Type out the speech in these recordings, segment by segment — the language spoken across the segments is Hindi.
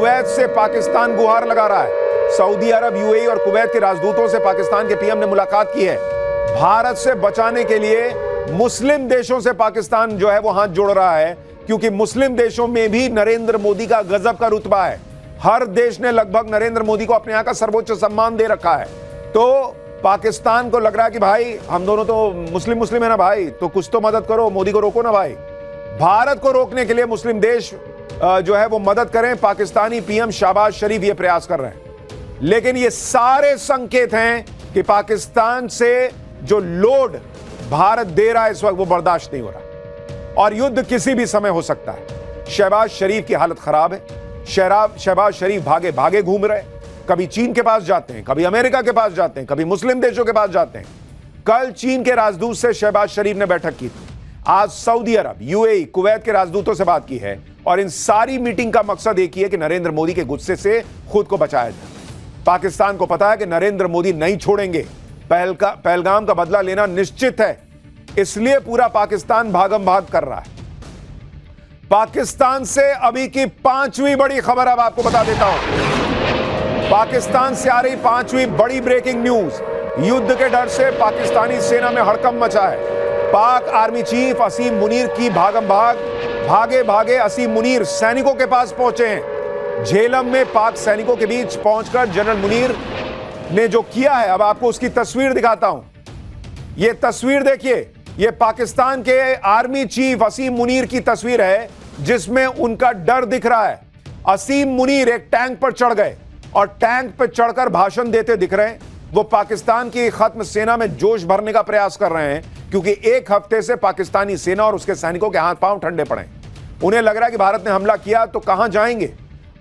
कुवैत से पाकिस्तान गुहार लगा रहा है। सऊदी अरब, यूएई और कुवैत के राजदूतों से पाकिस्तान के पीएम ने मुलाकात की है। भारत से बचाने के लिए मुस्लिम देशों से पाकिस्तान जो है वो हाथ जोड़ रहा है, क्योंकि मुस्लिम देशों में भी नरेंद्र मोदी का गजब का रुतबा है। हर देश ने लगभग नरेंद्र मोदी को अपने यहां का सर्वोच्च सम्मान दे रखा है। तो पाकिस्तान को लग रहा है कि भाई हम दोनों तो मुस्लिम है ना भाई, तो कुछ तो मदद करो, मोदी को रोको ना भाई। भारत को रोकने के लिए मुस्लिम देश जो है वो मदद करें। पाकिस्तानी पीएम शहबाज शरीफ ये प्रयास कर रहे हैं, लेकिन ये सारे संकेत हैं कि पाकिस्तान से जो लोड भारत दे रहा है इस वक्त वो बर्दाश्त नहीं हो रहा और युद्ध किसी भी समय हो सकता है। शहबाज शरीफ की हालत खराब है। शहबाज शरीफ भागे भागे घूम रहे, कभी चीन के पास जाते हैं, कभी अमेरिका के पास जाते हैं, कभी मुस्लिम देशों के पास जाते हैं। कल चीन के राजदूत से शहबाज शरीफ ने बैठक की थी। आज सऊदी अरब, यूएई, कुवैत के राजदूतों से बात की है और इन सारी मीटिंग का मकसद एक ही है कि नरेंद्र मोदी के गुस्से से खुद को बचाया जाए। पाकिस्तान को पता है कि नरेंद्र मोदी नहीं छोड़ेंगे, पहलगाम का बदला लेना निश्चित है, इसलिए पूरा पाकिस्तान भागम भाग कर रहा है। पाकिस्तान से अभी की 5वीं बड़ी खबर अब आपको बता देता हूं। पाकिस्तान से आ रही 5वीं बड़ी ब्रेकिंग न्यूज। युद्ध के डर से पाकिस्तानी सेना में हड़कंप मचा है। पाक आर्मी चीफ असीम मुनीर की भागम भाग, भागे भागे असीम मुनीर सैनिकों के पास पहुंचे हैं। झेलम में पाक सैनिकों के बीच पहुंचकर जनरल मुनीर ने जो किया है, अब आपको उसकी तस्वीर दिखाता हूं। यह तस्वीर देखिए, यह पाकिस्तान के आर्मी चीफ असीम मुनीर की तस्वीर है, जिसमें उनका डर दिख रहा है। असीम मुनीर एक टैंक पर चढ़ गए और टैंक पर चढ़कर भाषण देते दिख रहे हैं। वो पाकिस्तान की खत्म सेना में जोश भरने का प्रयास कर रहे हैं, क्योंकि एक हफ्ते से पाकिस्तानी सेना और उसके सैनिकों के हाथ पांव ठंडे पड़े। उन्हें लग रहा है कि भारत ने हमला किया तो कहां जाएंगे।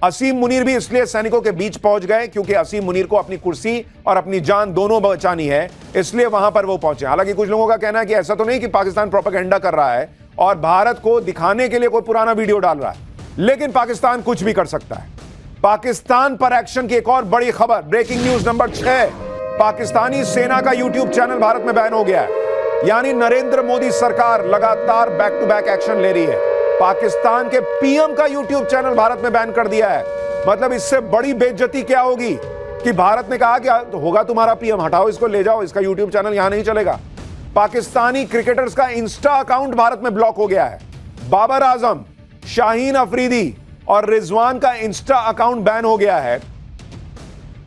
असीम मुनीर भी इसलिए सैनिकों के बीच पहुंच गए क्योंकि असीम मुनीर को अपनी कुर्सी और अपनी जान दोनों बचानी है, इसलिए वहां पर वो पहुंचे। हालांकि कुछ लोगों का कहना है कि ऐसा तो नहीं कि पाकिस्तान प्रोपेगेंडा कर रहा है और भारत को दिखाने के लिए कोई पुराना वीडियो डाल रहा है, लेकिन पाकिस्तान कुछ भी कर सकता है। पाकिस्तान पर एक्शन की एक और बड़ी खबर, ब्रेकिंग न्यूज नंबर 6। पाकिस्तानी सेना का यूट्यूब चैनल भारत में बैन हो गया है। यानी नरेंद्र मोदी सरकार लगातार बैक टू बैक एक्शन ले रही है। पाकिस्तान के पीएम का यूट्यूब चैनल भारत में बैन कर दिया है। मतलब इससे बड़ी बेइज्जती क्या होगी कि भारत ने कहा कि तो होगा तुम्हारा पीएम, हटाओ इसको, ले जाओ, इसका यूट्यूब चैनल यहां नहीं चलेगा। पाकिस्तानी क्रिकेटर्स का इंस्टा अकाउंट भारत में ब्लॉक हो गया है। बाबर आजम, शाहीन अफरीदी और रिजवान का इंस्टा अकाउंट बैन हो गया है।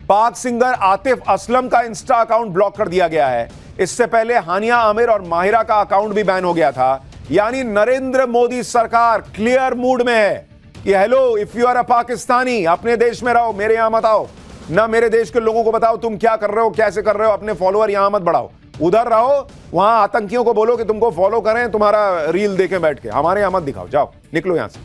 पाक सिंगर आतिफ असलम का इंस्टा अकाउंट ब्लॉक कर दिया गया है। इससे पहले हानिया आमिर और माहिरा का अकाउंट भी बैन हो गया था। यानी नरेंद्र मोदी सरकार क्लियर मूड में है कि hello, if you are a Pakistani, अपने देश में रहो, मेरे यहां मत आओ। ना मेरे देश के लोगों को बताओ तुम क्या कर रहे हो, कैसे कर रहे हो, अपने फॉलोअर यहां मत बढ़ाओ, उधर रहो। वहां आतंकियों को बोलो कि तुमको फॉलो करें, तुम्हारा रील देखें बैठ के, हमारे यहां मत दिखाओ, जाओ निकलो यहां से।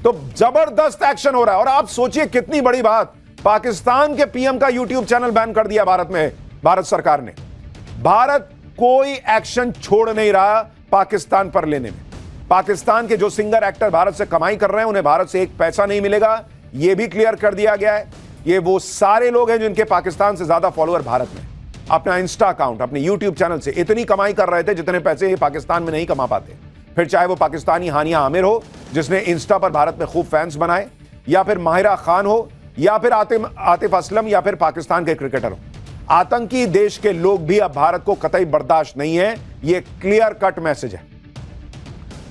तो जबरदस्त एक्शन हो रहा है। और आप सोचिए कितनी बड़ी बात, पाकिस्तान के पीएम का यूट्यूब चैनल बैन कर दिया भारत में, भारत सरकार ने। भारत कोई एक्शन छोड़ नहीं रहा पाकिस्तान पर लेने में। पाकिस्तान के जो सिंगर एक्टर भारत से कमाई कर रहे हैं, उन्हें भारत से एक पैसा नहीं मिलेगा, यह भी क्लियर कर दिया गया है। ये वो सारे लोग हैं जिनके पाकिस्तान से ज्यादा फॉलोअर भारत में, अपना इंस्टा अकाउंट, अपने यूट्यूब चैनल से इतनी कमाई कर रहे थे जितने पैसे ये पाकिस्तान में नहीं कमा पाते। फिर चाहे वो पाकिस्तानी हानिया आमिर हो, जिसने इंस्टा पर भारत में खूब फैंस बनाए, या फिर माहिरा खान हो, या फिर आतिफ असलम, या फिर पाकिस्तान के क्रिकेटर हो। आतंकी देश के लोग भी अब भारत को कतई बर्दाश्त नहीं है। यह क्लियर कट मैसेज है।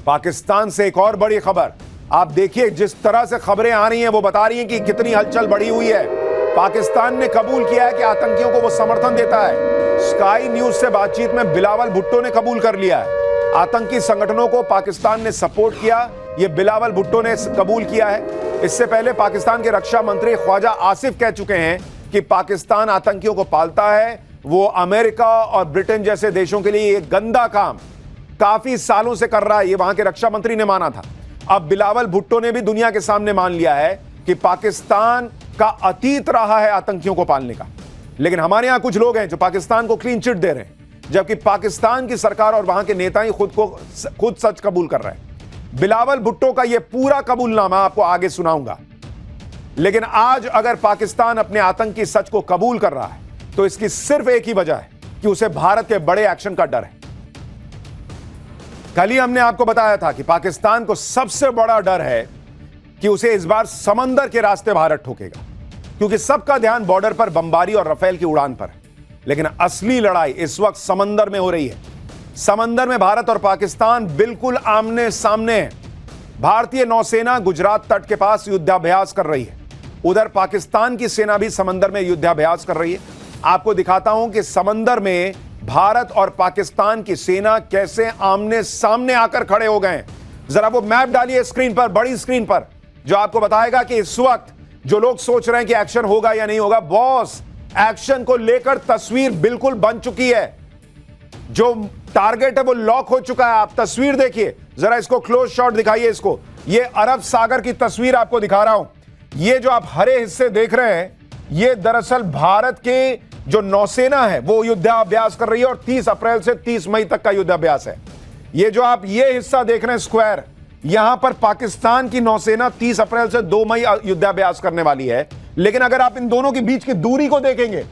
पाकिस्तान से एक और बड़ी खबर, आप देखिए जिस तरह से खबरें आ रही हैं वो बता रही हैं कि कितनी हलचल बढ़ी हुई है। पाकिस्तान ने कबूल किया है कि आतंकियों को वो समर्थन देता है। स्काई न्यूज से बातचीत में बिलावल भुट्टो ने कबूल कर लिया है। आतंकी संगठनों को पाकिस्तान ने सपोर्ट किया, ये बिलावल भुट्टो ने कबूल किया है। इससे पहले पाकिस्तान के रक्षा मंत्री ख्वाजा आसिफ कह चुके हैं कि पाकिस्तान आतंकियों को पालता है। वो अमेरिका और ब्रिटेन जैसे देशों के लिए एक गंदा काम काफी सालों से कर रहा है, ये वहां के रक्षा मंत्री ने माना था। अब बिलावल भुट्टो ने भी दुनिया के सामने मान लिया है कि पाकिस्तान का अतीत रहा है आतंकियों को पालने का। लेकिन हमारे यहां कुछ लोग हैं जो पाकिस्तान को क्लीन चिट दे रहे हैं, जबकि पाकिस्तान की सरकार और वहां के नेता ही खुद सच कबूल कर रहे हैं। बिलावल भुट्टो का यह पूरा कबूलनामा आपको आगे सुनाऊंगा। लेकिन आज अगर पाकिस्तान अपने आतंकी सच को कबूल कर रहा है तो इसकी सिर्फ एक ही वजह है कि उसे भारत के बड़े एक्शन का डर है। कल ही हमने आपको बताया था कि पाकिस्तान को सबसे बड़ा डर है कि उसे इस बार समंदर के रास्ते भारत ठोकेगा, क्योंकि सबका ध्यान बॉर्डर पर बमबारी और रफेल की उड़ान पर है। लेकिन असली लड़ाई इस वक्त समंदर में हो रही है। समंदर में भारत और पाकिस्तान बिल्कुल आमने सामने हैं। भारतीय नौसेना गुजरात तट के पास युद्धाभ्यास कर रही है, उधर पाकिस्तान की सेना भी समंदर में युद्धाभ्यास कर रही है। आपको दिखाता हूं कि समंदर में भारत और पाकिस्तान की सेना कैसे आमने सामने आकर खड़े हो गए हैं। जरा वो मैप डालिए स्क्रीन पर, बड़ी स्क्रीन पर, जो आपको बताएगा कि इस वक्त जो लोग सोच रहे हैं कि एक्शन होगा या नहीं होगा, बॉस एक्शन को लेकर तस्वीर बिल्कुल बन चुकी है। जो टारगेट है वो लॉक हो चुका है। आप तस्वीर देखिए, जरा इसको क्लोज शॉट दिखाइए इसको। ये अरब सागर की तस्वीर आपको दिखा रहा हूं। ये जो आप हरे हिस्से देख रहे हैं, ये दरअसल भारत के जो नौसेना है वो युद्धाभ्यास कर रही है, और 30 अप्रैल से 30 मई तक का युद्धाभ्यास है। ये जो आप ये हिस्सा देख रहे हैं स्क्वायर, यहां पर पाकिस्तान की नौसेना 30 अप्रैल से 2 मई युद्धाभ्यास करने वाली है। लेकिन अगर आप इन दोनों के बीच की दूरी को देखेंगे,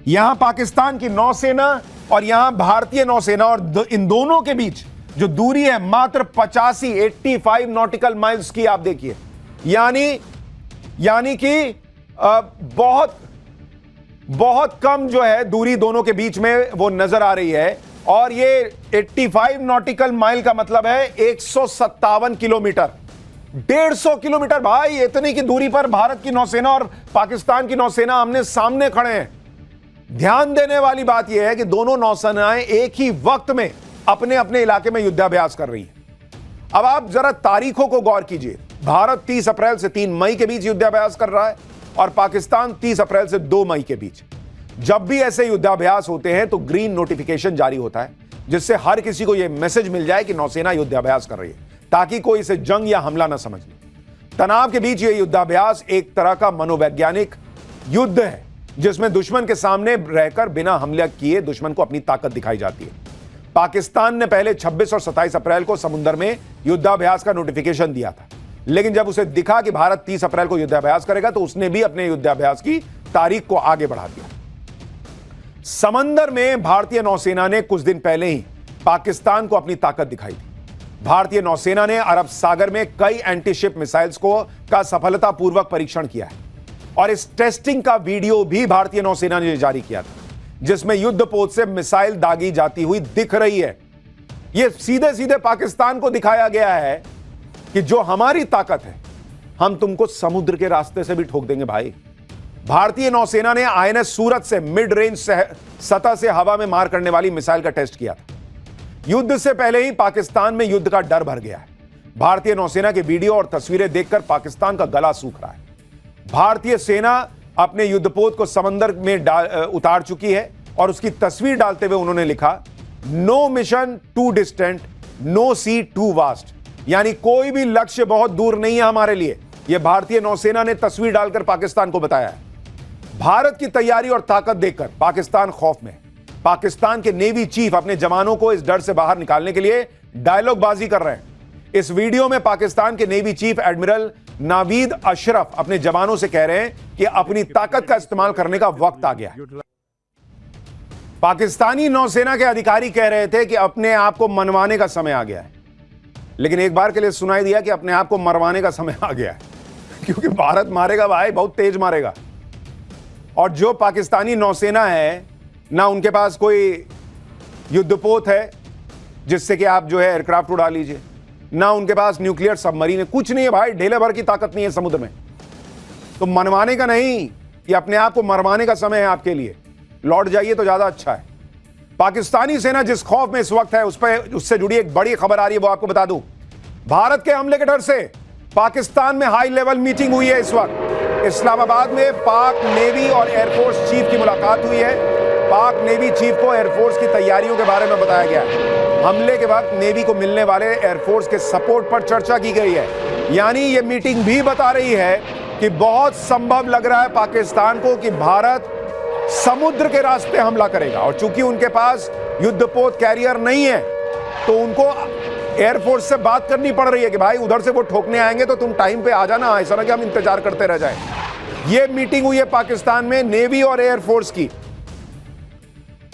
यहां पाकिस्तान की नौसेना और यहां भारतीय नौसेना, और इन दोनों के बीच जो दूरी है मात्र 85 नॉटिकल माइल्स की। आप देखिए, यानी कि बहुत कम जो है दूरी दोनों के बीच में वो नजर आ रही है। और ये 85 नॉटिकल माइल का मतलब है 157 किलोमीटर, 150 किलोमीटर। भाई इतनी की दूरी पर भारत की नौसेना और पाकिस्तान की नौसेना आमने सामने खड़े हैं। ध्यान देने वाली बात यह है कि दोनों नौसेनाएं एक ही वक्त में अपने अपने इलाके में युद्धाभ्यास कर रही हैं। अब आप जरा तारीखों को गौर कीजिए। भारत 30 अप्रैल से 3 मई के बीच युद्धाभ्यास कर रहा है, और पाकिस्तान 30 अप्रैल से 2 मई के बीच। जब भी ऐसे युद्धाभ्यास होते हैं तो ग्रीन नोटिफिकेशन जारी होता है, जिससे हर किसी को यह मैसेज मिल जाए कि नौसेना युद्धाभ्यास कर रही है, ताकि कोई इसे जंग या हमला ना समझ ले। तनाव के बीच यह युद्धाभ्यास एक तरह का मनोवैज्ञानिक युद्ध है, जिसमें दुश्मन के सामने रहकर बिना हमला किए दुश्मन को अपनी ताकत दिखाई जाती है। पाकिस्तान ने पहले 26 और 27 अप्रैल को समुद्र में युद्धाभ्यास का नोटिफिकेशन दिया था, लेकिन जब उसे दिखा कि भारत 30 अप्रैल को युद्धाभ्यास करेगा तो उसने भी अपने युद्धाभ्यास की तारीख को आगे बढ़ा दिया। समंदर में भारतीय नौसेना ने कुछ दिन पहले ही पाकिस्तान को अपनी ताकत दिखाई थी। भारतीय नौसेना ने अरब सागर में कई एंटीशिप मिसाइल्स का सफलतापूर्वक परीक्षण किया है, और इस टेस्टिंग का वीडियो भी भारतीय नौसेना ने जारी किया था, जिसमें युद्धपोत से मिसाइल दागी जाती हुई दिख रही है। यह सीधे सीधे पाकिस्तान को दिखाया गया है कि जो हमारी ताकत है, हम तुमको समुद्र के रास्ते से भी ठोक देंगे भाई। भारतीय नौसेना ने आईएनएस सूरत से मिड रेंज सतह से हवा में मार करने वाली मिसाइल का टेस्ट किया था। युद्ध से पहले ही पाकिस्तान में युद्ध का डर भर गया है। भारतीय नौसेना के वीडियो और तस्वीरें देखकर पाकिस्तान का गला सूख रहा है। भारतीय सेना अपने युद्धपोत को समंदर में उतार चुकी है, और उसकी तस्वीर डालते हुए उन्होंने लिखा, no mission too distant, no sea too vast, यानी कोई भी लक्ष्य बहुत दूर नहीं है हमारे लिए। यह भारतीय नौसेना ने तस्वीर डालकर पाकिस्तान को बताया है। भारत की तैयारी और ताकत देखकर पाकिस्तान खौफ में है। पाकिस्तान के नेवी चीफ अपने जवानों को इस डर से बाहर निकालने के लिए डायलॉगबाजी कर रहे हैं। इस वीडियो में पाकिस्तान के navy chief admiral Naveed Ashraf अपने जवानों से कह रहे हैं कि अपनी ताकत का इस्तेमाल करने का वक्त आ गया है। पाकिस्तानी नौसेना के अधिकारी कह रहे थे कि अपने आप को मनवाने का समय आ गया है, लेकिन एक बार के लिए सुनाई दिया कि अपने आप को मरवाने का समय आ गया है, क्योंकि भारत मारेगा भाई, बहुत तेज मारेगा। और जो पाकिस्तानी नौसेना है ना, उनके पास कोई युद्धपोत है जिससे कि आप जो है एयरक्राफ्ट उड़ा लीजिए, ना उनके पास न्यूक्लियर सबमरीन है, कुछ नहीं है भाई, ढेले भर की ताकत नहीं है समुद्र में। तो मनवाने का नहीं, ये अपने आप को मरवाने का समय है आपके लिए। लौट जाइए तो ज्यादा अच्छा है। पाकिस्तानी सेना जिस खौफ में इस वक्त है, उससे जुड़ी एक बड़ी खबर आ रही है, वो आपको बता दूं। भारत के हमले के डर से पाकिस्तान में हाई लेवल मीटिंग हुई है। इस वक्त इस्लामाबाद में पाक नेवी और एयरफोर्स चीफ की मुलाकात हुई है। पाक नेवी चीफ को एयरफोर्स की तैयारियों के बारे में बताया गया है। हमले के वक्त नेवी को मिलने वाले एयरफोर्स के सपोर्ट पर चर्चा की गई है। यानी यह मीटिंग भी बता रही है कि बहुत संभव लग रहा है पाकिस्तान को कि भारत समुद्र के रास्ते हमला करेगा, और चूंकि उनके पास युद्धपोत कैरियर नहीं है तो उनको एयरफोर्स से बात करनी पड़ रही है कि भाई उधर से वो ठोकने आएंगे तो तुम टाइम पे आ जाना, ऐसा ना कि हम इंतजार करते रह जाएं। ये मीटिंग हुई है पाकिस्तान में नेवी और एयरफोर्स की।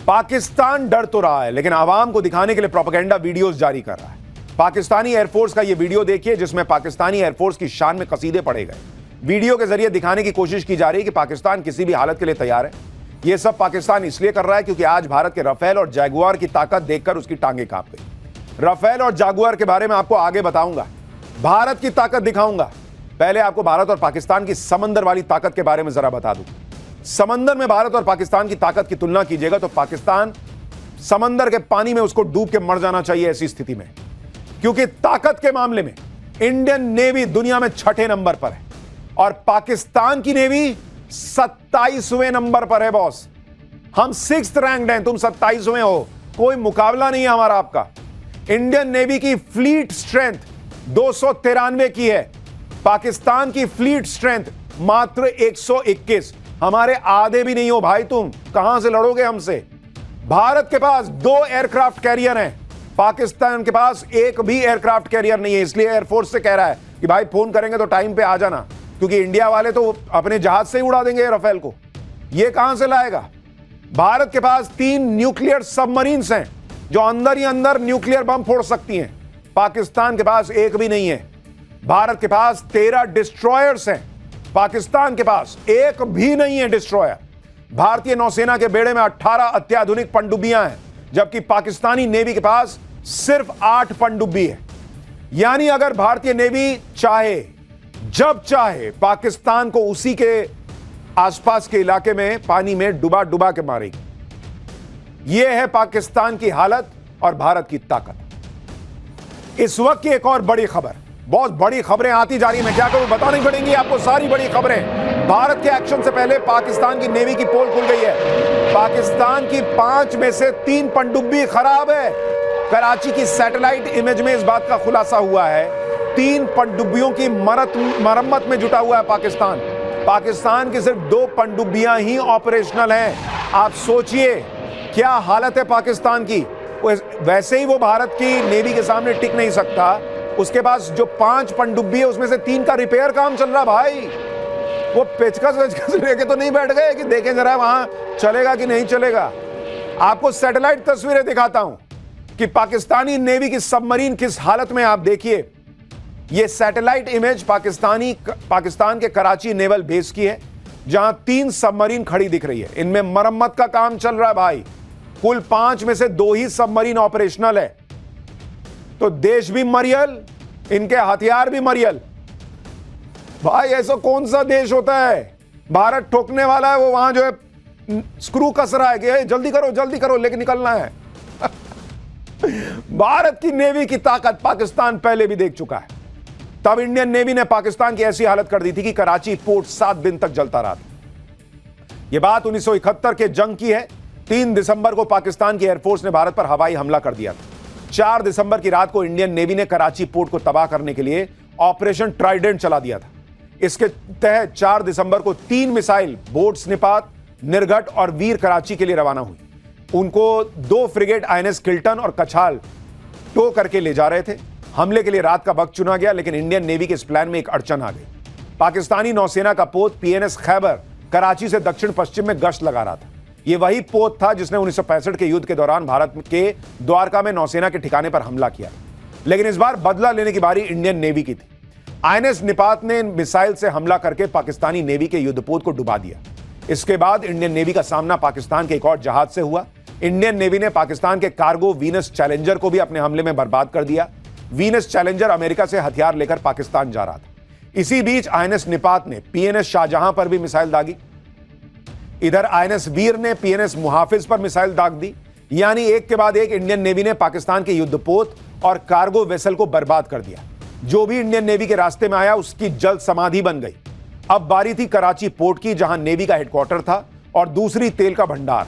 पाकिस्तान डर तो रहा है, लेकिन आवाम को दिखाने के लिए प्रोपेगेंडा वीडियोस जारी कर रहा है। पाकिस्तानी एयरफोर्स का यह वीडियो देखिए जिसमें पाकिस्तानी एयरफोर्स की शान में कसीदे पढ़े गए। वीडियो के जरिए दिखाने की कोशिश की जा रही है कि पाकिस्तान किसी भी हालत के लिए तैयार है। यह सब पाकिस्तान इसलिए कर रहा है क्योंकि आज भारत के राफेल और जैगुआर की ताकत देखकर उसकी टांगें कांप गई। राफेल और जैगुआर के बारे में आपको आगे बताऊंगा, भारत की ताकत दिखाऊंगा। पहले आपको भारत और पाकिस्तान की समंदर वाली ताकत के बारे में जरा बता दूं। समंदर में भारत और पाकिस्तान की ताकत की तुलना कीजिएगा तो पाकिस्तान समंदर के पानी में उसको डूब के मर जाना चाहिए ऐसी स्थिति में, क्योंकि ताकत के मामले में इंडियन नेवी दुनिया में 6ठे नंबर पर है और पाकिस्तान की नेवी 27वें नंबर पर है। बॉस, हम 6th रैंक्ड हैं, तुम 27वें हो, कोई मुकाबला नहीं है हमारा आपका। इंडियन नेवी की फ्लीट स्ट्रेंथ 293 की है, पाकिस्तान की फ्लीट स्ट्रेंथ मात्र 121। हमारे आधे भी नहीं हो भाई, तुम कहां से लड़ोगे हमसे। भारत के पास 2 एयरक्राफ्ट कैरियर हैं, पाकिस्तान के पास एक भी एयरक्राफ्ट कैरियर नहीं है। इसलिए एयरफोर्स से कह रहा है कि भाई फोन करेंगे तो टाइम पे आ जाना, क्योंकि इंडिया वाले तो अपने जहाज से ही उड़ा देंगे राफेल को। यह कहां से लाएगा। भारत के पास 3 न्यूक्लियर सबमरीन्स हैं जो अंदर ही अंदर न्यूक्लियर बम फोड़ सकती हैं, पाकिस्तान के पास एक भी नहीं है। भारत के पास 13 डिस्ट्रॉयर्स हैं, पाकिस्तान के पास एक भी नहीं है डिस्ट्रॉयर। भारतीय नौसेना के बेड़े में 18 अत्याधुनिक पनडुब्बियां हैं, जबकि पाकिस्तानी नेवी के पास सिर्फ 8 पनडुब्बी है। यानी अगर भारतीय नेवी चाहे, जब चाहे, पाकिस्तान को उसी के आसपास के इलाके में पानी में डुबा डुबा के मारेगी। यह है पाकिस्तान की हालत और भारत की ताकत। इस वक्त की एक और बड़ी खबर, बहुत बड़ी खबरें आती जा रही है, मैं क्या करूं, बतानी पड़ेंगी आपको सारी बड़ी खबरें। भारत के एक्शन से पहले पाकिस्तान की नेवी की पोल खुल गई है। पाकिस्तान की 5 में से 3 पनडुब्बी खराब है। कराची की सैटेलाइट इमेज में इस बात का खुलासा हुआ है। 3 पनडुब्बियों की मरम्मत में जुटा हुआ है पाकिस्तान। पाकिस्तान की सिर्फ 2 पनडुब्बियां ही ऑपरेशनल हैं। आप सोचिए क्या हालत है पाकिस्तान की। वैसे ही वो भारत की नेवी के सामने टिक नहीं सकता, उसके पास जो 5 पनडुब्बी है उसमें से 3 का रिपेयर काम चल रहा भाई। वो पेचकस लेके तो नहीं बैठ गए कि देखें जरा वहां चलेगा कि नहीं चलेगा। आपको सैटेलाइट तस्वीरें दिखाता हूं कि पाकिस्तानी नेवी की सबमरीन किस हालत में। आप देखिए, यह सैटेलाइट इमेज पाकिस्तान के कराची नेवल बेस की है, जहां 3 सबमरीन खड़ी दिख रही है। इनमें मरम्मत का काम चल रहा है भाई। कुल 5 में से 2 ही सबमरीन ऑपरेशनल है। तो देश भी मरियल, इनके हथियार भी मरियल। भाई ऐसा कौन सा देश होता है, भारत ठोकने वाला है, वो वहां जो है स्क्रू कस रहा है कि जल्दी करो लेके निकलना है। भारत की नेवी की ताकत पाकिस्तान पहले भी देख चुका है। तब इंडियन नेवी ने पाकिस्तान की ऐसी हालत कर दी थी कि कराची पोर्ट 7 दिन तक जलता रहा था। यह बात 1971 के जंग की है। 3 दिसंबर को पाकिस्तान की एयरफोर्स ने भारत पर हवाई हमला कर दिया था। 4 दिसंबर की रात को इंडियन नेवी ने कराची पोर्ट को तबाह करने के लिए ऑपरेशन ट्राइडेंट चला दिया था। इसके तहत 4 दिसंबर को 3 मिसाइल बोट्स निपात, निर्घट और वीर कराची के लिए रवाना हुई। उनको 2 फ्रिगेट INS किल्टन और कछाल टो करके ले जा रहे थे। हमले के लिए रात का वक्त चुना गया, लेकिन इंडियन नेवी के इस प्लान में एक अड़चन आ गई। पाकिस्तानी नौसेना का पोत PNS खैबर कराची से दक्षिण पश्चिम में गश्त लगा रहा था। यह वही पोत था जिसने 1965 के युद्ध के दौरान भारत के द्वारका में नौसेना के ठिकाने पर हमला किया, लेकिन इस बार बदला लेने की बारी इंडियन नेवी की थी। INS निपात ने मिसाइल से हमला करके पाकिस्तानी नेवी के युद्धपोत को डुबा दिया। इसके बाद इंडियन नेवी का सामना पाकिस्तान के एक और जहाज से हुआ। इंडियन नेवी ने पाकिस्तान के कार्गो वीनस चैलेंजर को भी अपने हमले में बर्बाद कर दिया। वीनस चैलेंजर अमेरिका से हथियार लेकर पाकिस्तान जा रहा था। इसी बीच INS निपात ने PNS शाहजहां पर भी मिसाइल दागी। इधर INS वीर ने PNS मुहाफिज पर मिसाइल दाग दी। यानी एक के बाद एक इंडियन नेवी ने पाकिस्तान के युद्धपोत और कार्गो वेसल को बर्बाद कर दिया। जो भी इंडियन नेवी के रास्ते में आया उसकी जल्द समाधि बन गई। अब बारी थी कराची पोर्ट की, जहां नेवी का हेडक्वार्टर था और दूसरी तेल का भंडार।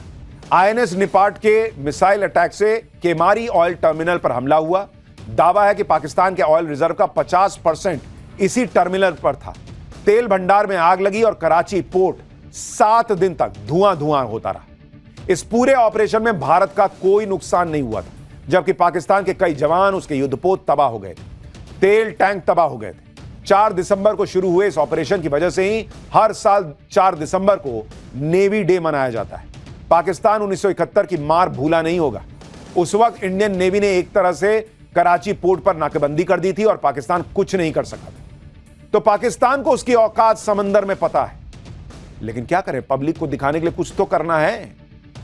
INS निपाट के मिसाइल अटैक से केमारी ऑयल टर्मिनल पर हमला हुआ। दावा है कि पाकिस्तान के ऑयल रिजर्व का 50% इसी टर्मिनल पर था। तेल भंडार में आग लगी और कराची पोर्ट 7 दिन तक धुआं धुआं होता रहा। इस पूरे ऑपरेशन में भारत का कोई नुकसान नहीं हुआ था, जबकि पाकिस्तान के कई जवान, उसके युद्धपोत तबाह हो गए थे। तेल टैंक तबाह हो गए थे। 4 दिसंबर को शुरू हुए इस ऑपरेशन की वजह से ही हर साल 4 दिसंबर को नेवी डे मनाया जाता है। पाकिस्तान 1971 की मार भूला नहीं होगा। उस वक्त इंडियन नेवी ने एक तरह से कराची पोर्ट पर नाकेबंदी कर दी थी और पाकिस्तान कुछ नहीं कर सका था। तो पाकिस्तान को उसकी औकात समंदर में पता है, लेकिन क्या करें, पब्लिक को दिखाने के लिए कुछ तो करना है।